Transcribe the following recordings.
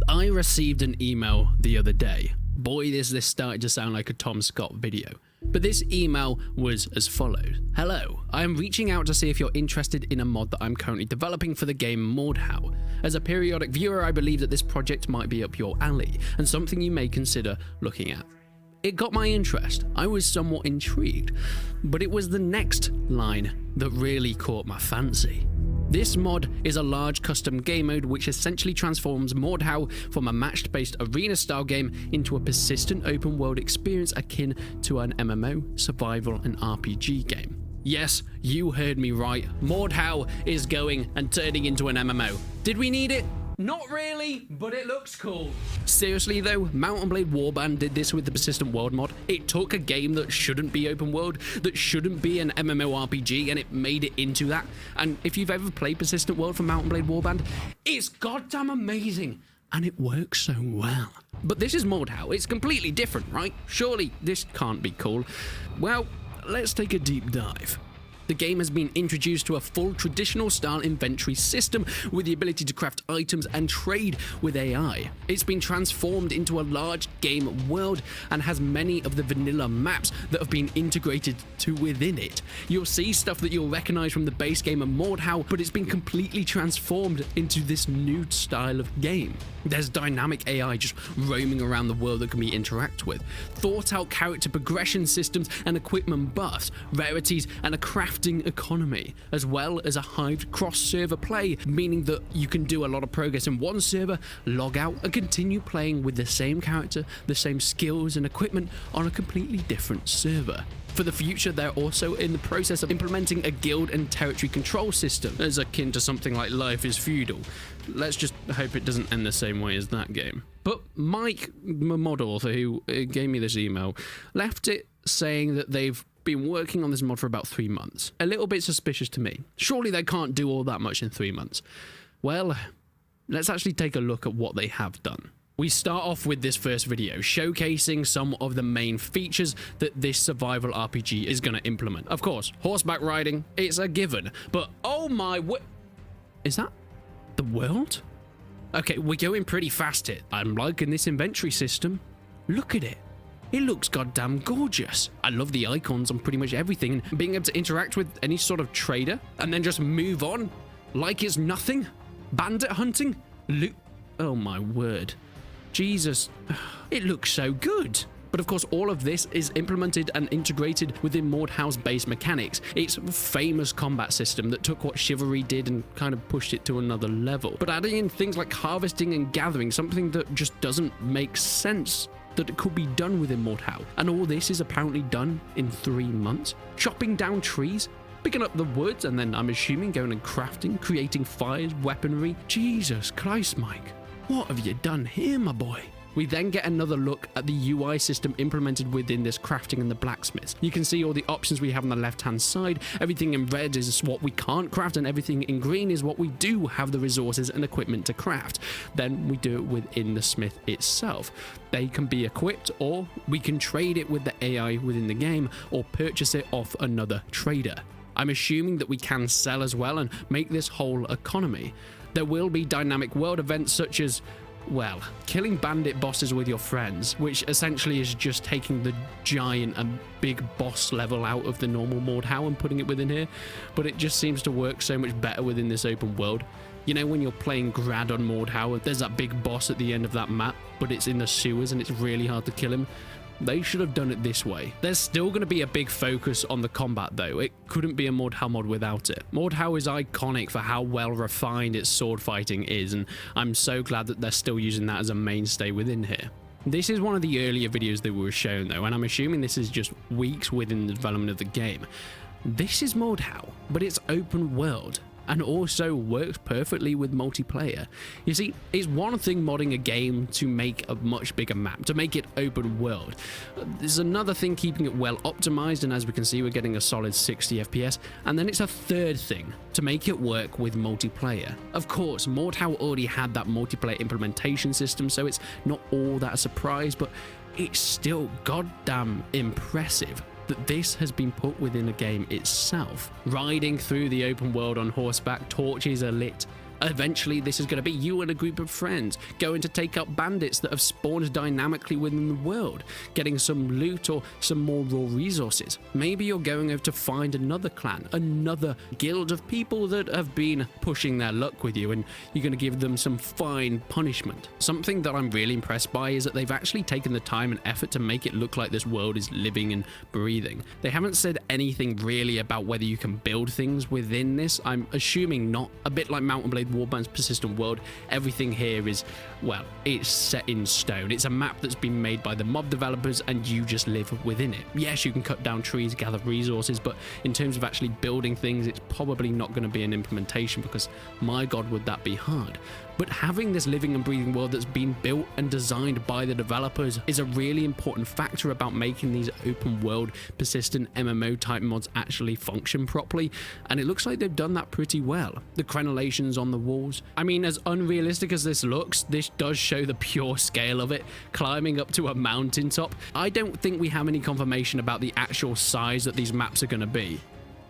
I received an email the other day. Boy, this started to sound like a Tom Scott video. But this email was as follows. Hello, I am reaching out to see if you're interested in a mod that I'm currently developing for the game Mordhau. As a periodic viewer, I believe that this project might be up your alley and something you may consider looking at. It got my interest. I was somewhat intrigued, but it was the next line that really caught my fancy. This mod is a large custom game mode which essentially transforms Mordhau from a match-based arena-style game into a persistent open-world experience akin to an MMO, survival and RPG game. Yes, you heard me right. Mordhau is going and turning into an MMO. Did we need it? Not really, but it looks cool. Seriously though, Mount & Blade Warband did this with the Persistent World mod. It took a game that shouldn't be open world, that shouldn't be an MMORPG, and it made it into that. And if you've ever played Persistent World from Mount & Blade Warband, it's goddamn amazing, and it works so well. But this is Mordhau. It's completely different, right? Surely this can't be cool. Well, let's take a deep dive. The game has been introduced to a full traditional style inventory system with the ability to craft items and trade with AI. It's been transformed into a large game world and has many of the vanilla maps that have been integrated to within it. You'll see stuff that you'll recognize from the base game of Mordhau, but it's been completely transformed into this new style of game. There's dynamic AI just roaming around the world that can be interacted with, thought out character progression systems and equipment buffs, rarities and a crafting economy, as well as a hived cross-server play, meaning that you can do a lot of progress in one server, log out and continue playing with the same character, the same skills and equipment on a completely different server. For the future, they're also in the process of implementing a guild and territory control system, as akin to something like Life is Feudal. Let's just hope it doesn't end the same way as that game. But Mike, my mod author who gave me this email, left it saying that they've been working on this mod for about 3 months. A little bit suspicious to me. Surely they can't do all that much in 3 months. Well, let's actually take a look at what they have done. We start off with this first video showcasing some of the main features that this survival RPG is going to implement. Of course, horseback riding, it's a given, but oh my is that the world? Okay, we're going pretty fast here. I'm liking this inventory system. Look at it. It looks goddamn gorgeous. I love the icons on pretty much everything, and being able to interact with any sort of trader and then just move on like it's nothing. Bandit hunting, loot. Oh my word. Jesus, it looks so good. But of course, all of this is implemented and integrated within Mordhau's base mechanics, its famous combat system that took what Chivalry did and kind of pushed it to another level. But adding in things like harvesting and gathering, something that just doesn't make sense that it could be done within Mordhau. And all this is apparently done in 3 months. Chopping down trees, picking up the woods, and then I'm assuming going and crafting, creating fires, weaponry. Jesus Christ, Mike. What have you done here, my boy? We then get another look at the UI system implemented within this crafting and the blacksmiths. You can see all the options we have on the left-hand side. Everything in red is what we can't craft, and everything in green is what we do have the resources and equipment to craft. Then we do it within the smith itself. They can be equipped, or we can trade it with the AI within the game, or purchase it off another trader. I'm assuming that we can sell as well and make this whole economy. There will be dynamic world events such as, well, killing bandit bosses with your friends, which essentially is just taking the giant and big boss level out of the normal Mordhau and putting it within here. But it just seems to work so much better within this open world. You know, when you're playing Grad on Mordhau, there's that big boss at the end of that map, but it's in the sewers and it's really hard to kill him. They should have done it this way. There's still going to be a big focus on the combat though. It couldn't be a Mordhau mod without it. Mordhau is iconic for how well refined its sword fighting is, and I'm so glad that they're still using that as a mainstay within here. This is one of the earlier videos that were shown though, and I'm assuming this is just weeks within the development of the game. This is Mordhau, but it's open world, and also works perfectly with multiplayer. You see, it's one thing modding a game to make a much bigger map, to make it open world. There's another thing keeping it well optimized, and as we can see, we're getting a solid 60 FPS, and then it's a third thing to make it work with multiplayer. Of course, Mordhau already had that multiplayer implementation system, so it's not all that a surprise, but it's still goddamn impressive that this has been put within a game itself. Riding through the open world on horseback, torches are lit, Eventually, this is going to be you and a group of friends going to take out bandits that have spawned dynamically within the world, getting some loot or some more raw resources. Maybe you're going over to find another clan, another guild of people that have been pushing their luck with you, and you're going to give them some fine punishment. Something that I'm really impressed by is that they've actually taken the time and effort to make it look like this world is living and breathing. They haven't said anything really about whether you can build things within this. I'm assuming not. A bit like Mount & Blade Warband's persistent world, everything here is, well, it's set in stone. It's a map that's been made by the mob developers and you just live within it. Yes, you can cut down trees, gather resources, but in terms of actually building things, it's probably not going to be an implementation because my god, would that be hard. But having this living and breathing world that's been built and designed by the developers is a really important factor about making these open world persistent MMO type mods actually function properly, and it looks like they've done that pretty well. The crenellations on the walls, I mean, as unrealistic as this looks, this does show the pure scale of it, climbing up to a mountaintop. I don't think we have any confirmation about the actual size that these maps are going to be,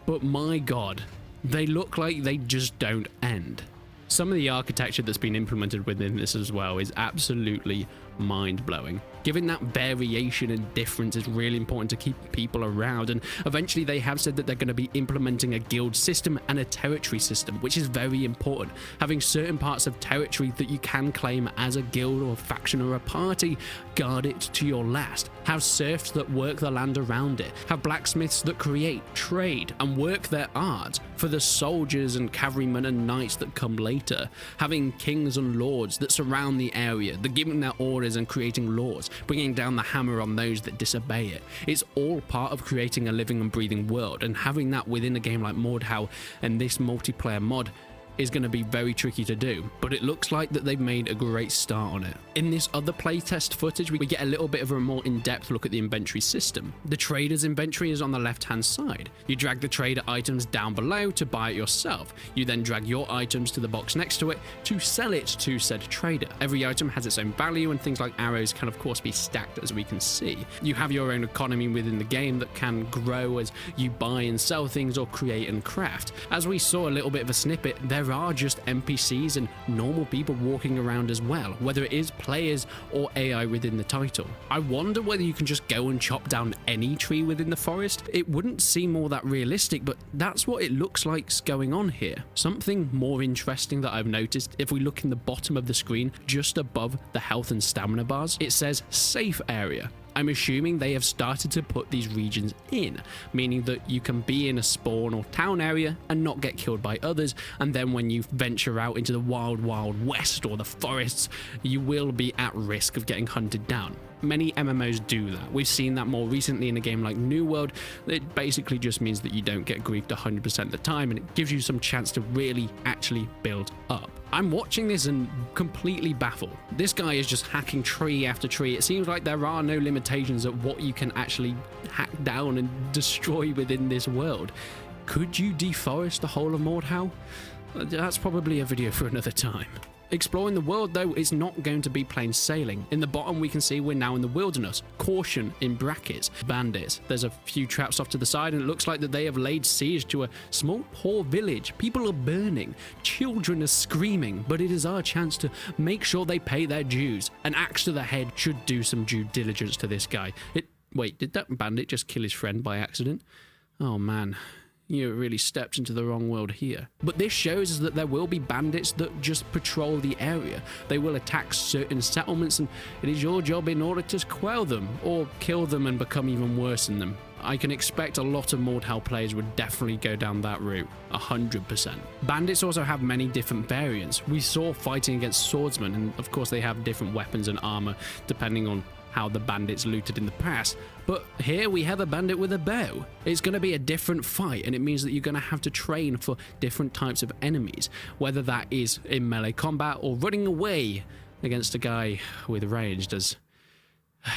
but my god, they look like they just don't end. Some of the architecture that's been implemented within this as well is absolutely mind-blowing. Given that variation and difference is really important to keep people around, and eventually they have said that they're going to be implementing a guild system and a territory system, which is very important. Having certain parts of territory that you can claim as a guild or a faction or a party, guard it to your last. Have serfs that work the land around it. Have blacksmiths that create, trade, and work their art for the soldiers and cavalrymen and knights that come later. Having kings and lords that surround the area, that giving their orders and creating laws, bringing down the hammer on those that disobey it. It's all part of creating a living and breathing world, and having that within a game like Mordhau and this multiplayer mod is going to be very tricky to do, but it looks like that they've made a great start on it. In this other playtest footage, we get a little bit of a more in-depth look at the inventory system. The trader's inventory is on the left-hand side. You drag the trader items down below to buy it yourself. You then drag your items to the box next to it to sell it to said trader. Every item has its own value, and things like arrows can of course be stacked, as we can see. You have your own economy within the game that can grow as you buy and sell things or create and craft. As we saw a little bit of a snippet, there are just NPCs and normal people walking around as well, whether it is players or AI within the title. I wonder whether you can just go and chop down any tree within the forest. It wouldn't seem all that realistic, but that's what it looks like's going on here. Something more interesting that I've noticed, if we look in the bottom of the screen, just above the health and stamina bars, it says safe area. I'm assuming they have started to put these regions in, meaning that you can be in a spawn or town area and not get killed by others, and then when you venture out into the wild west or the forests, you will be at risk of getting hunted down. Many MMOs do that. We've seen that more recently in a game like New World. It basically just means that you don't get griefed 100% of the time, and it gives you some chance to really actually build up. I'm watching this and completely baffled. This guy is just hacking tree after tree. It seems like there are no limitations at what you can actually hack down and destroy within this world. Could you deforest the whole of Mordhau? That's probably a video for another time. Exploring the world, though, is not going to be plain sailing. In the bottom, we can see we're now in the wilderness. Caution in brackets. Bandits. There's a few traps off to the side, and it looks like that they have laid siege to a small, poor village. People are burning. Children are screaming, but it is our chance to make sure they pay their dues. An axe to the head should do some due diligence to this guy. Wait, did that bandit just kill his friend by accident? Oh, man. You really stepped into the wrong world here. But this shows us that there will be bandits that just patrol the area. They will attack certain settlements, and it is your job in order to quell them or kill them and become even worse than them. I can expect a lot of Mordhau players would definitely go down that route, 100%. Bandits also have many different variants. We saw fighting against swordsmen, and of course they have different weapons and armor depending on how the bandits looted in the past, but here we have a bandit with a bow. It's going to be a different fight, and it means that you're going to have to train for different types of enemies, whether that is in melee combat or running away against a guy with ranged. As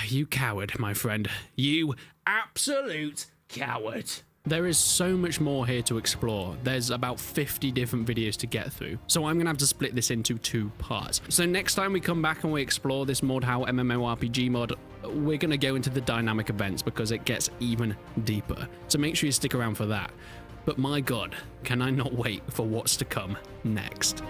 you coward, my friend, you absolute coward. There is so much more here to explore. There's about 50 different videos to get through, so I'm going to have to split this into 2 parts. So next time we come back and we explore this Mordhau MMORPG mod, we're going to go into the dynamic events because it gets even deeper. So make sure you stick around for that. But my god, can I not wait for what's to come next.